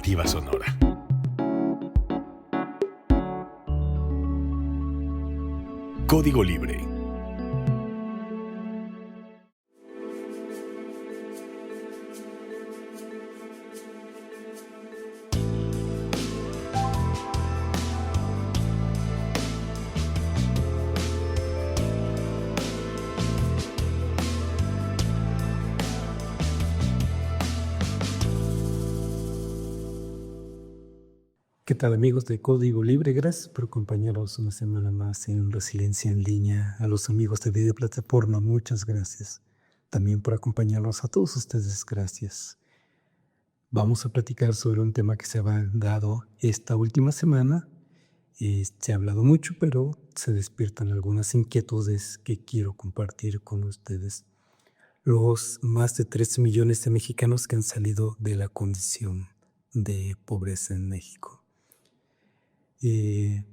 Alternativa Sonora. Código Libre. ¿Qué tal, amigos de Código Libre? Gracias por acompañarnos una semana más en Resiliencia en Línea. A los amigos de Video Plataforma, muchas gracias. También por acompañarnos a todos ustedes, gracias. Vamos a platicar sobre un tema que se ha dado esta última semana. Se ha hablado mucho, pero se despiertan algunas inquietudes que quiero compartir con ustedes. Los más de 13 millones de mexicanos que han salido de la condición de pobreza en México. En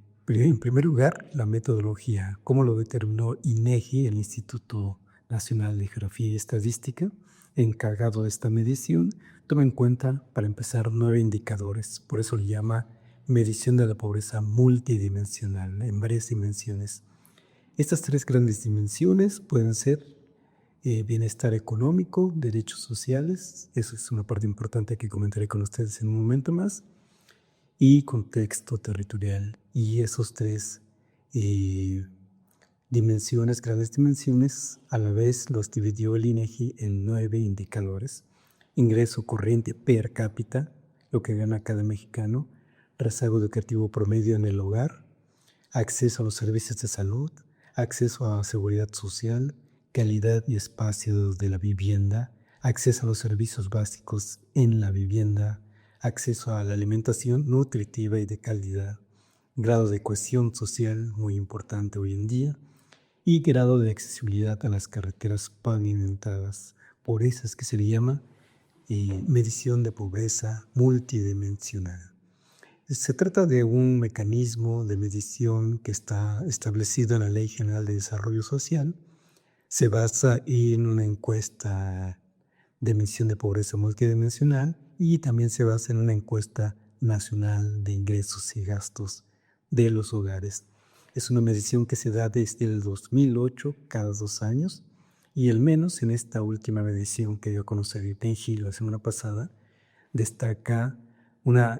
primer lugar, la metodología. ¿Cómo lo determinó INEGI, el Instituto Nacional de Geografía y Estadística, encargado de esta medición? Toma en cuenta, para empezar, 9 indicadores. Por eso le llama medición de la pobreza multidimensional, en varias dimensiones. Estas 3 grandes dimensiones pueden ser bienestar económico, derechos sociales, eso es una parte importante que comentaré con ustedes en un momento más, y contexto territorial. Y esos 3 dimensiones, grandes dimensiones, a la vez los dividió el INEGI en 9 indicadores. Ingreso corriente per cápita, lo que gana cada mexicano, rezago educativo promedio en el hogar, acceso a los servicios de salud, acceso a seguridad social, calidad y espacio de la vivienda, acceso a los servicios básicos en la vivienda, acceso a la alimentación nutritiva y de calidad, grado de cohesión social, muy importante hoy en día, y grado de accesibilidad a las carreteras pavimentadas. Por eso es que se le llama medición de pobreza multidimensional. Se trata de un mecanismo de medición que está establecido en la Ley General de Desarrollo Social. Se basa en una encuesta de medición de pobreza multidimensional y también se basa en una encuesta nacional de ingresos y gastos de los hogares. Es una medición que se da desde el 2008, cada 2 años, y al menos en esta última medición que dio a conocer el INEGI la semana pasada, destaca una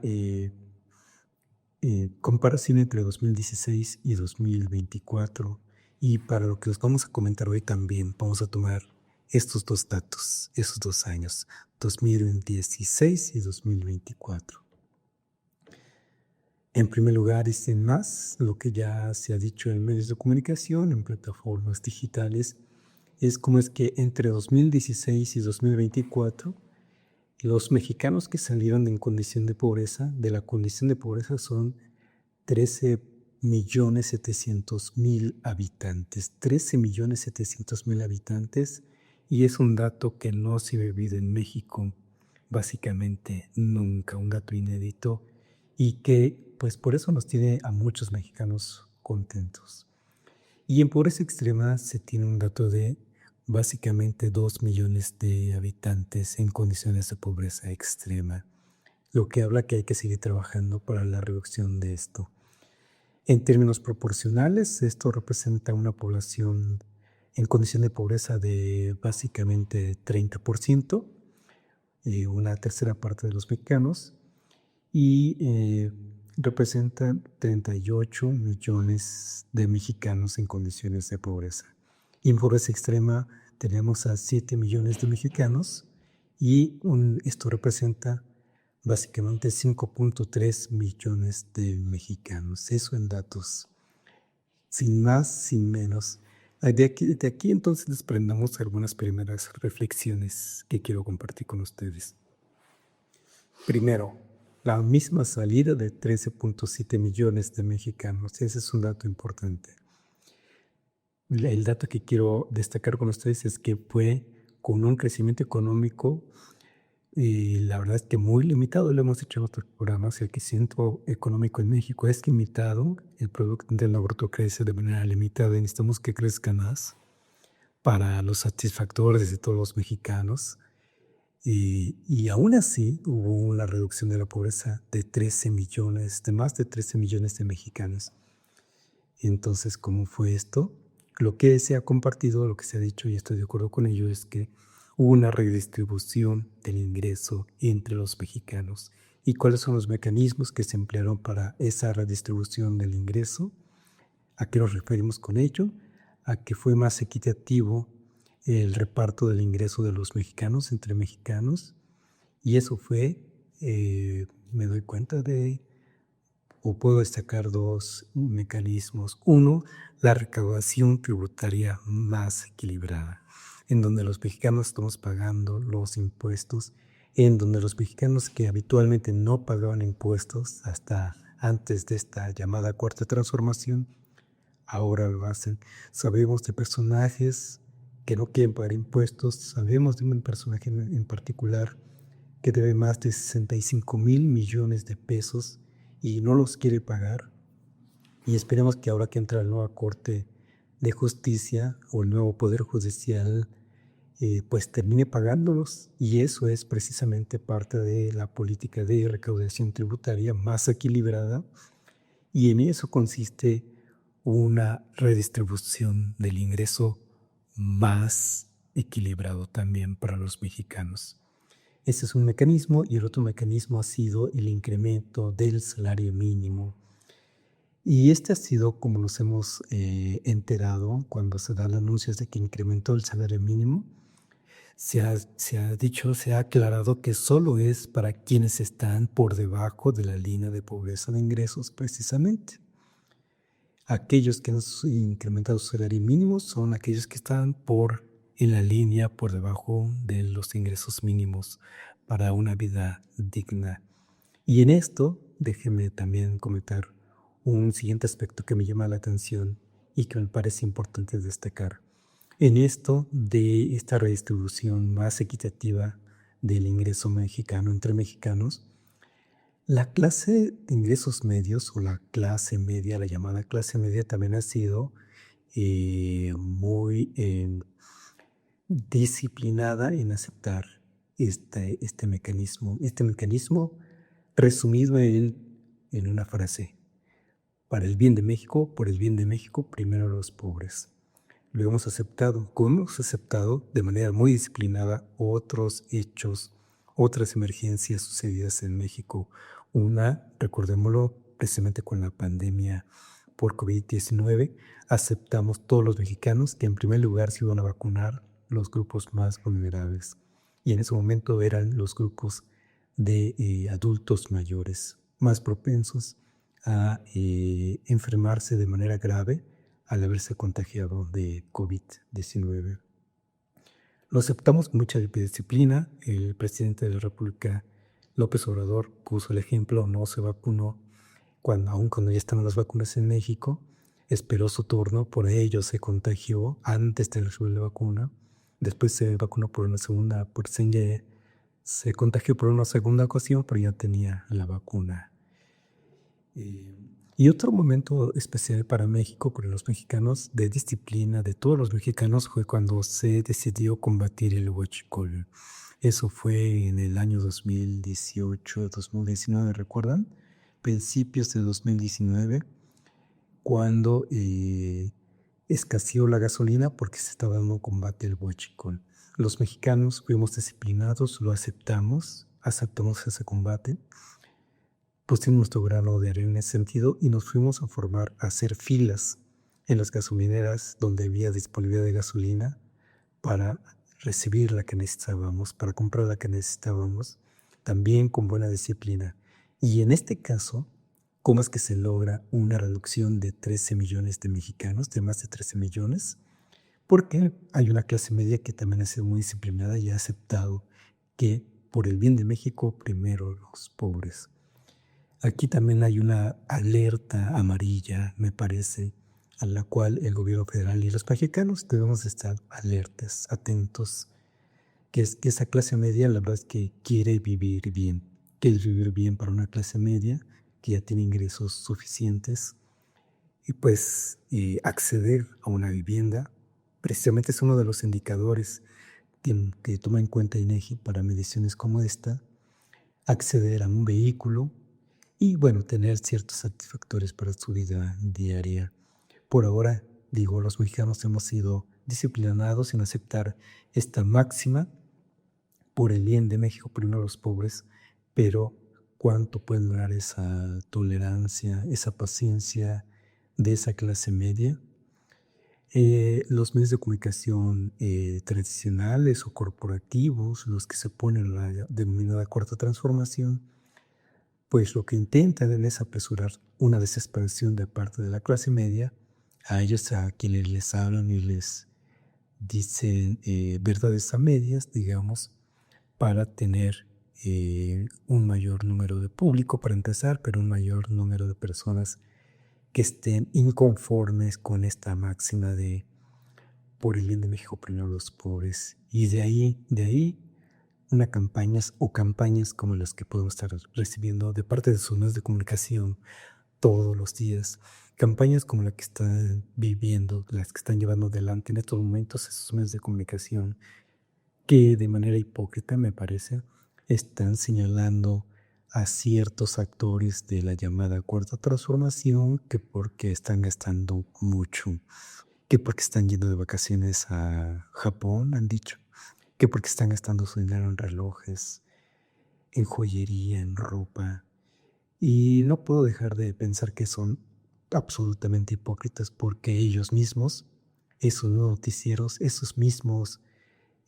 comparación entre 2016 y 2024. Y para lo que les vamos a comentar hoy también, vamos a tomar estos 2 datos, esos 2 años, 2016 y 2024. En primer lugar, y sin más, lo que ya se ha dicho en medios de comunicación, en plataformas digitales, es cómo es que entre 2016 y 2024, los mexicanos que salieron en condición de pobreza, de la condición de pobreza, son 13.700.000 habitantes. 13.700.000 habitantes, y es un dato que no se ha vivido en México básicamente nunca, un dato inédito, y que pues por eso nos tiene a muchos mexicanos contentos. Y en pobreza extrema se tiene un dato de básicamente 2 millones de habitantes en condiciones de pobreza extrema, lo que habla que hay que seguir trabajando para la reducción de esto. En términos proporcionales, esto representa una población en condición de pobreza de básicamente 30%, una tercera parte de los mexicanos, y representan 38 millones de mexicanos en condiciones de pobreza. Y en pobreza extrema tenemos a 7 millones de mexicanos, y esto representa básicamente 5.3 millones de mexicanos. Eso en datos, sin más, sin menos. De aquí entonces desprendamos algunas primeras reflexiones que quiero compartir con ustedes. Primero, la misma salida de 13.7 millones de mexicanos. Ese es un dato importante. El dato que quiero destacar con ustedes es que fue con un crecimiento económico, la verdad es que muy limitado. Lo hemos dicho en otros programas, el crecimiento económico en México es limitado, el Producto Interno Bruto crece de manera limitada y necesitamos que crezca más para los satisfactores de todos los mexicanos. Y aún así hubo una reducción de la pobreza de 13 millones, de más de 13 millones de mexicanos. Entonces, ¿cómo fue esto? Lo que se ha compartido, lo que se ha dicho, y estoy de acuerdo con ello, es que hubo una redistribución del ingreso entre los mexicanos. ¿Y cuáles son los mecanismos que se emplearon para esa redistribución del ingreso? ¿A qué nos referimos con ello? A que fue más equitativo el reparto del ingreso de los mexicanos entre mexicanos, y eso fue, me doy cuenta de, o puedo destacar dos mecanismos. Uno, la recaudación tributaria más equilibrada, en donde los mexicanos estamos pagando los impuestos, en donde los mexicanos que habitualmente no pagaban impuestos hasta antes de esta llamada cuarta transformación, ahora lo hacen. Sabemos de personajes que no quieren pagar impuestos, sabemos de un personaje en particular que debe más de 65,000 millones de pesos y no los quiere pagar. Y esperemos que ahora que entra la nueva Corte de Justicia o el nuevo Poder Judicial, pues termine pagándolos. Y eso es precisamente parte de la política de recaudación tributaria más equilibrada. Y en eso consiste una redistribución del ingreso más equilibrado también para los mexicanos. Ese es un mecanismo, y el otro mecanismo ha sido el incremento del salario mínimo. Y este ha sido, como nos hemos enterado cuando se dan anuncios de que incrementó el salario mínimo, se ha dicho, se ha aclarado que solo es para quienes están por debajo de la línea de pobreza de ingresos precisamente. Aquellos que han incrementado su salario mínimo son aquellos que están en la línea por debajo de los ingresos mínimos para una vida digna. Y en esto, déjeme también comentar un siguiente aspecto que me llama la atención y que me parece importante destacar. En esto de esta redistribución más equitativa del ingreso mexicano entre mexicanos, la clase de ingresos medios o la clase media, la llamada clase media, también ha sido muy disciplinada en aceptar este mecanismo. Este mecanismo resumido en una frase: para el bien de México, por el bien de México, primero los pobres. Lo hemos aceptado, como hemos aceptado de manera muy disciplinada otros hechos, otras emergencias sucedidas en México. Una, recordémoslo, precisamente con la pandemia por COVID-19, aceptamos todos los mexicanos que en primer lugar se iban a vacunar los grupos más vulnerables. Y en ese momento eran los grupos de adultos mayores, más propensos a enfermarse de manera grave al haberse contagiado de COVID-19. Lo aceptamos con mucha disciplina. El presidente de la República, López Obrador, puso el ejemplo, no se vacunó, aun cuando ya estaban las vacunas en México, esperó su turno, por ello se contagió antes de recibir la vacuna, después se vacunó por una segunda, se contagió por una segunda ocasión, pero ya tenía la vacuna. Y otro momento especial para México, para los mexicanos, de disciplina de todos los mexicanos, fue cuando se decidió combatir el huachicol. Eso fue en el año 2018, 2019, ¿recuerdan? Principios de 2019, cuando escaseó la gasolina porque se estaba dando combate al huachicol. Los mexicanos fuimos disciplinados, lo aceptamos ese combate. Pusimos nuestro grano de arena en ese sentido y nos fuimos a formar, a hacer filas en las gasolineras donde había disponibilidad de gasolina para recibir la que necesitábamos, para comprar la que necesitábamos, también con buena disciplina. Y en este caso, ¿cómo es que se logra una reducción de 13 millones de mexicanos, de más de 13 millones? Porque hay una clase media que también ha sido muy disciplinada y ha aceptado que por el bien de México, primero los pobres. Aquí también hay una alerta amarilla, me parece, a la cual el gobierno federal y los mexicanos debemos estar alertas, atentos, que es que esa clase media, la verdad es que quiere vivir bien para una clase media que ya tiene ingresos suficientes, y pues acceder a una vivienda precisamente es uno de los indicadores que toma en cuenta INEGI para mediciones como esta, acceder a un vehículo y, bueno, tener ciertos satisfactores para su vida diaria. Por ahora, digo, los mexicanos hemos sido disciplinados en aceptar esta máxima por el bien de México, primero los pobres, pero ¿cuánto puede durar esa tolerancia, esa paciencia de esa clase media? Los medios de comunicación tradicionales o corporativos, los que se oponen a la denominada cuarta transformación, pues lo que intentan es apresurar una desesperación de parte de la clase media, a ellos a quienes les hablan y les dicen verdades a medias, digamos, para tener un mayor número de público para empezar, pero un mayor número de personas que estén inconformes con esta máxima de por el bien de México primero los pobres. Y de ahí, una campañas o campañas como las que podemos estar recibiendo de parte de sus medios de comunicación todos los días. Campañas como la que están viviendo, las que están llevando adelante en estos momentos esos medios de comunicación que de manera hipócrita, me parece, están señalando a ciertos actores de la llamada cuarta transformación que porque están gastando mucho, que porque están yendo de vacaciones a Japón, han dicho, que porque están gastando su dinero en relojes, en joyería, en ropa. Y no puedo dejar de pensar que son absolutamente hipócritas porque ellos mismos, esos noticieros, esos mismos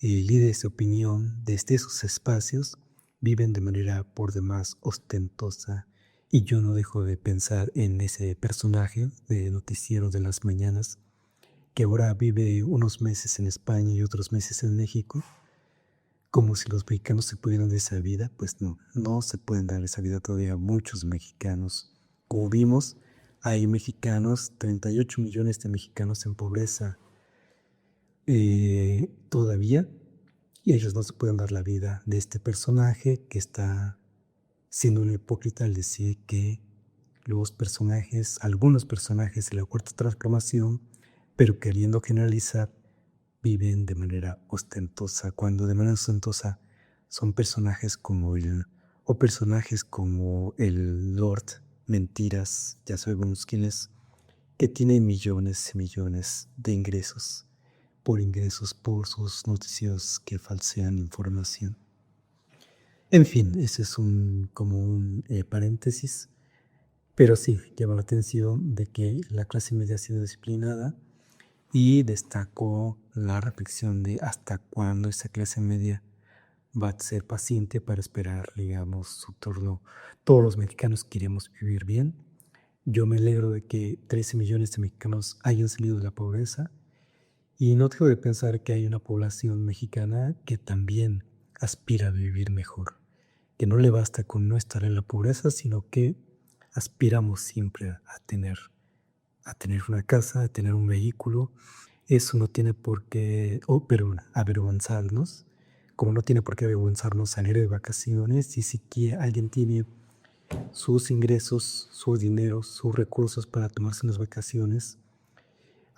líderes de opinión desde esos espacios viven de manera por demás ostentosa y yo no dejo de pensar en ese personaje de noticiero de las mañanas que ahora vive unos meses en España y otros meses en México, como si los mexicanos se pudieran dar esa vida. Pues no se pueden dar esa vida todavía muchos mexicanos. Como vimos, hay mexicanos, 38 millones de mexicanos en pobreza todavía, y ellos no se pueden dar la vida de este personaje que está siendo un hipócrita al decir que algunos personajes de la cuarta transformación, pero queriendo generalizar, viven de manera ostentosa, cuando de manera ostentosa son personajes como el Lord Mentiras, ya sabemos quién es, que tiene millones y millones de ingresos por sus noticios que falsean información. En fin, ese es como un paréntesis, pero sí, llama la atención de que la clase media ha sido disciplinada y destacó la reflexión de hasta cuándo esa clase media va a ser paciente para esperar, digamos, su turno. Todos los mexicanos queremos vivir bien. Yo me alegro de que 13 millones de mexicanos hayan salido de la pobreza. Y no dejo de pensar que hay una población mexicana que también aspira a vivir mejor, que no le basta con no estar en la pobreza, sino que aspiramos siempre a tener una casa, a tener un vehículo. Eso no tiene por qué, pero avergonzarnos, como no tiene por qué avergonzarnos salir de vacaciones. Y si alguien tiene sus ingresos, su dinero, sus recursos para tomarse unas vacaciones,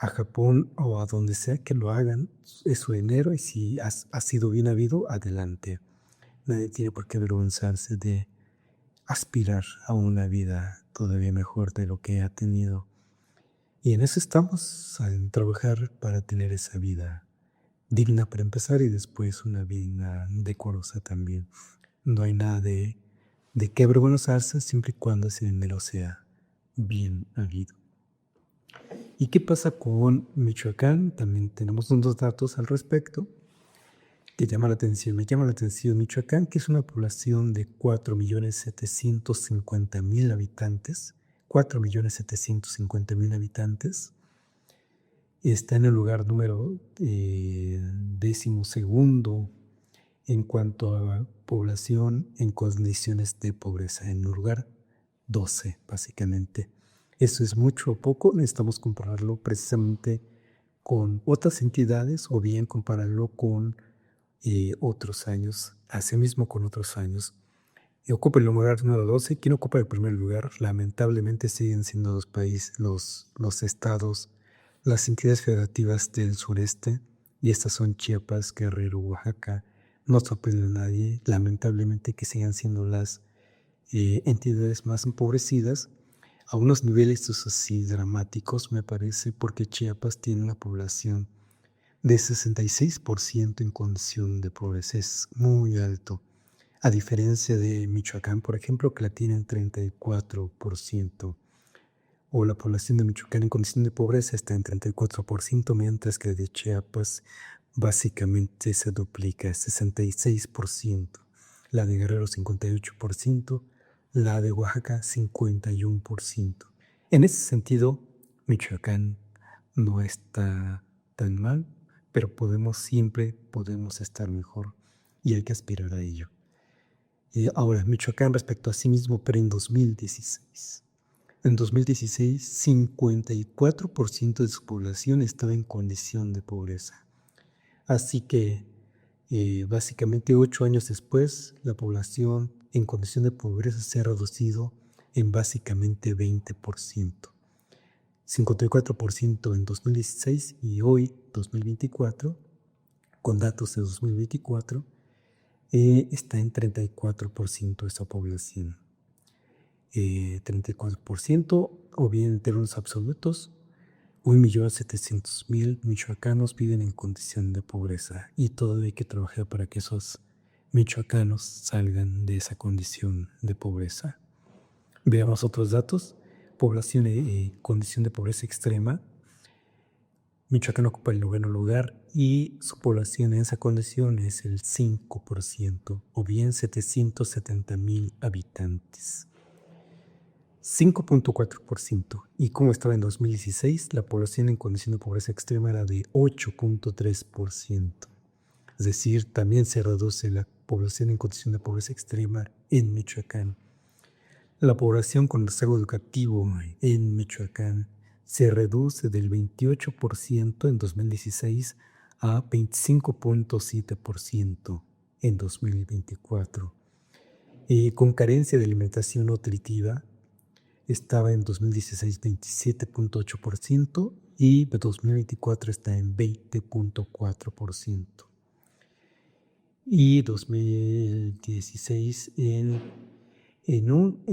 a Japón o a donde sea que lo hagan, es su dinero y si ha sido bien habido, adelante. Nadie tiene por qué avergonzarse de aspirar a una vida todavía mejor de lo que ha tenido. Y en eso estamos, en trabajar para tener esa vida digna para empezar y después una vida decorosa también. No hay nada de qué avergonzarse siempre y cuando ese dinero sea bien habido. ¿Y qué pasa con Michoacán? También tenemos unos datos al respecto que llama la atención. Me llama la atención Michoacán, que es una población de 4.750.000 habitantes. 4.750.000 habitantes. Está en el lugar número 12º en cuanto a población en condiciones de pobreza. En el lugar 12, básicamente. ¿Eso es mucho o poco? Necesitamos compararlo precisamente con otras entidades o bien compararlo con otros años, asimismo con otros años. Y ocupa el lugar número 12. ¿Quién ocupa el primer lugar? Lamentablemente siguen siendo los países, los estados, las entidades federativas del sureste, y estas son Chiapas, Guerrero, Oaxaca. No sorprende a nadie, lamentablemente, que sigan siendo las entidades más empobrecidas, a unos niveles así dramáticos, me parece, porque Chiapas tiene una población de 66% en condición de pobreza. Es muy alto, a diferencia de Michoacán, por ejemplo, que la tiene en 34%, o la población de Michoacán en condición de pobreza está en 34%, mientras que de Chiapas básicamente se duplica, es 66%, la de Guerrero 58%, la de Oaxaca 51%. En ese sentido, Michoacán no está tan mal, pero siempre podemos estar mejor y hay que aspirar a ello. Ahora, Michoacán respecto a sí mismo, pero en 2016. En 2016, 54% de su población estaba en condición de pobreza. Así que, básicamente 8 años después, la población en condición de pobreza se ha reducido en básicamente 20%. 54% en 2016 y hoy, 2024, con datos de 2024, está en 34% esa población. 34%, o bien en términos absolutos, 1.700.000 michoacanos viven en condición de pobreza y todavía hay que trabajar para que esos michoacanos salgan de esa condición de pobreza. Veamos otros datos. Población en condición de pobreza extrema. Michoacán ocupa el 9º lugar y su población en esa condición es el 5%, o bien 770.000 habitantes. 5.4%. ¿Y cómo estaba en 2016? La población en condición de pobreza extrema era de 8.3%. Es decir, también se reduce la población en condición de pobreza extrema en Michoacán. La población con rezago educativo en Michoacán se reduce del 28% en 2016 a 25.7% en 2024. Con carencia de alimentación nutritiva, estaba en 2016 27.8% y en 2024 está en 20.4%. Y 2016 en un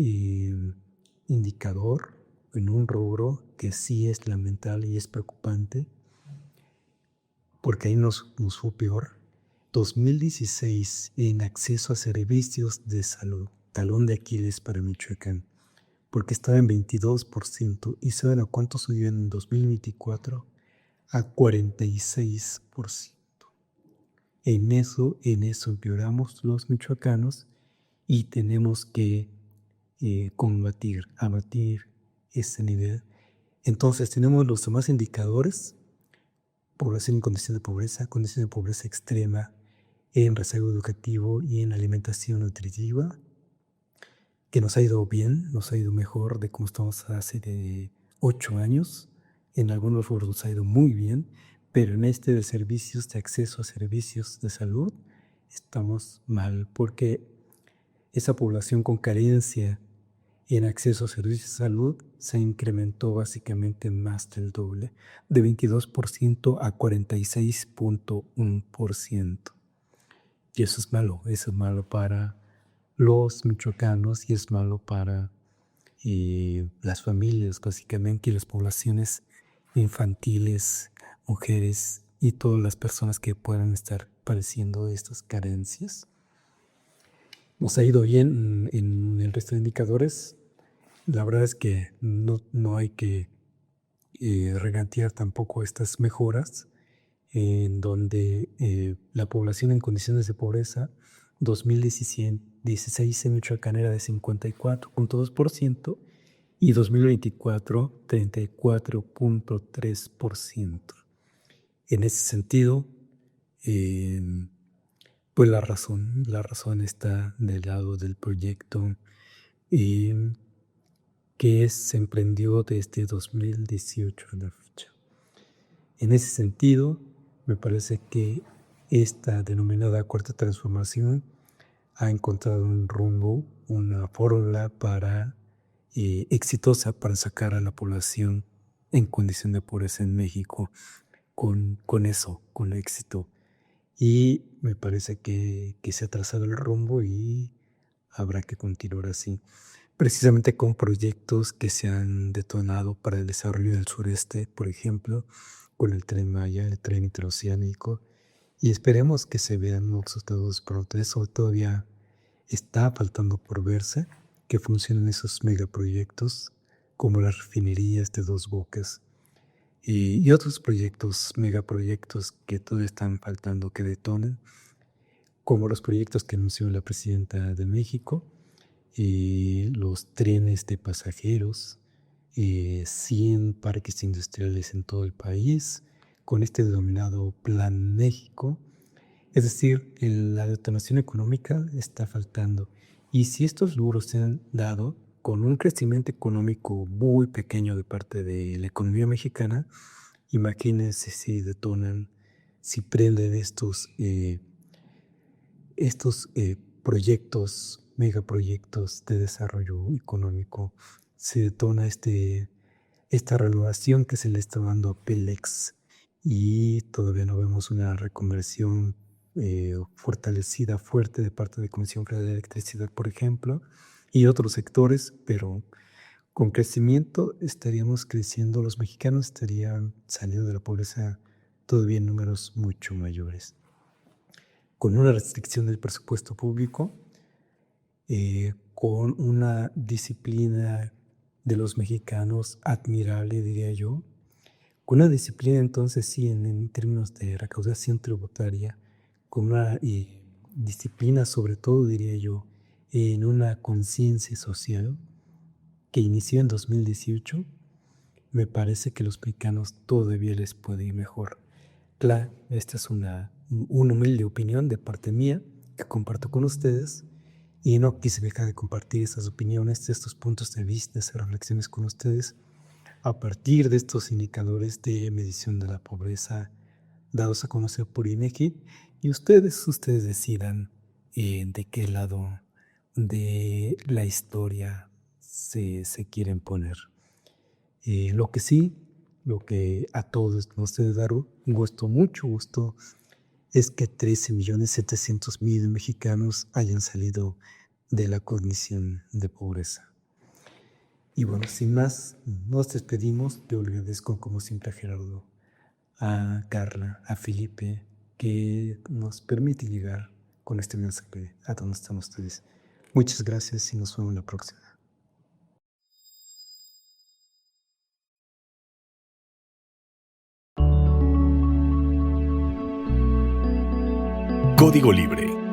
indicador, en un rubro que sí es lamentable y es preocupante, porque ahí nos fue peor. 2016 en acceso a servicios de salud, talón de Aquiles para Michoacán, porque estaba en 22%. ¿Y saben a cuánto subió en 2024? A 46%. En eso empeoramos los michoacanos y tenemos que abatir ese nivel. Entonces tenemos los demás indicadores: población en condición de pobreza extrema, en rezago educativo y en alimentación nutritiva, que nos ha ido bien, nos ha ido mejor de cómo estamos hace 8 años. En algunos rubros nos ha ido muy bien, pero en este de servicios, de acceso a servicios de salud, estamos mal, porque esa población con carencia en acceso a servicios de salud se incrementó básicamente más del doble, de 22% a 46.1%. Y eso es malo para los michoacanos y es malo para las familias, básicamente, y las poblaciones infantiles, mujeres y todas las personas que puedan estar padeciendo estas carencias. Nos ha ido bien en el resto de indicadores. La verdad es que no hay que regatear tampoco estas mejoras, en donde la población en condiciones de pobreza 2016 en Michoacán era de 54.2% y 2024 34.3%. En ese sentido, pues la razón está del lado del proyecto que se emprendió desde 2018 a la fecha. En ese sentido, me parece que esta denominada Cuarta Transformación ha encontrado un rumbo, una fórmula exitosa para sacar a la población en condición de pobreza en México con eso, con éxito. Y me parece que se ha trazado el rumbo y habrá que continuar así. Precisamente con proyectos que se han detonado para el desarrollo del sureste, por ejemplo, con el Tren Maya, el tren interoceánico, y esperemos que se vean los resultados pronto. Eso todavía está faltando por verse, que funcionen esos megaproyectos como las refinerías de Dos Bocas y otros proyectos, megaproyectos que todavía están faltando que detonen, como los proyectos que anunció la presidenta de México, los trenes de pasajeros, 100 parques industriales en todo el país, con este denominado Plan México. Es decir, la detonación económica está faltando. Y si estos logros se han dado con un crecimiento económico muy pequeño de parte de la economía mexicana, imagínense si detonan, si prenden estos proyectos, megaproyectos de desarrollo económico, se detona esta renovación que se le está dando a Pemex y todavía no vemos una reconversión fortalecida, fuerte de parte de Comisión Federal de Electricidad, por ejemplo, y otros sectores, pero con crecimiento estaríamos creciendo, los mexicanos estarían saliendo de la pobreza todavía en números mucho mayores. Con una restricción del presupuesto público, con una disciplina de los mexicanos admirable, diría yo, con una disciplina entonces sí en términos de recaudación tributaria, con una disciplina sobre todo, diría yo, en una conciencia social que inició en 2018, me parece que los mexicanos todavía les puede ir mejor. Claro, esta es una humilde opinión de parte mía que comparto con ustedes y no quise dejar de compartir estas opiniones, estos puntos de vista, esas reflexiones con ustedes a partir de estos indicadores de medición de la pobreza dados a conocer por INEGI y ustedes decidan de qué lado de la historia se quieren poner. Lo que sí, lo que a todos nos debe dar un gusto, mucho gusto, es que 13.700.000 mexicanos hayan salido de la condición de pobreza. Y bueno, sin más, nos despedimos. Yo le agradezco como siempre a Gerardo, a Carla, a Felipe, que nos permite llegar con este mensaje a donde están ustedes. Muchas gracias y nos vemos la próxima. Código Libre.